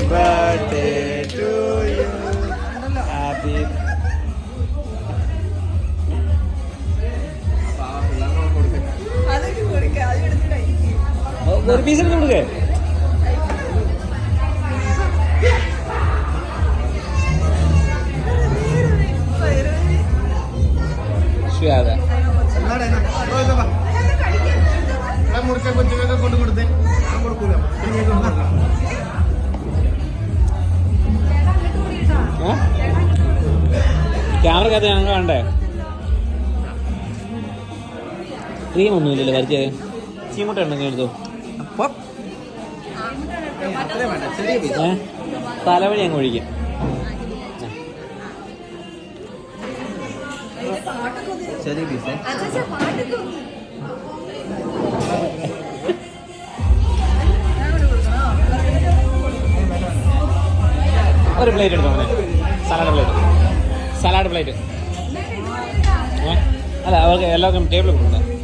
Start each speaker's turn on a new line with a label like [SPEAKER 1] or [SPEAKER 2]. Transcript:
[SPEAKER 1] birthday to you. Happy. ഒരു piece എടുത്ത് കൊടുക്കേ. അതെ
[SPEAKER 2] കൊച്ചുങ്ങൾക്ക് കൊണ്ട് കൊടുത്തേ കൊടുക്കൂല.
[SPEAKER 1] ക്യാമറക്കകത്ത് ഞങ്ങൾ കണ്ടേ ക്രീമൊന്നും ഇല്ലല്ലോ വരച്ചേ. ചീമുട്ട ഉണ്ടെങ്കിൽ എടുത്തു. തലവഴി അങ്ങ് ഒഴിക്കും.
[SPEAKER 2] ചെറിയ പീസേ
[SPEAKER 1] ഒരു പ്ലേറ്റ് എടുത്തോ മോനെ. Salad plate. അല്ല അവർക്ക് എല്ലാവർക്കും ടേബിൾ കൊടുക്കണ്ട.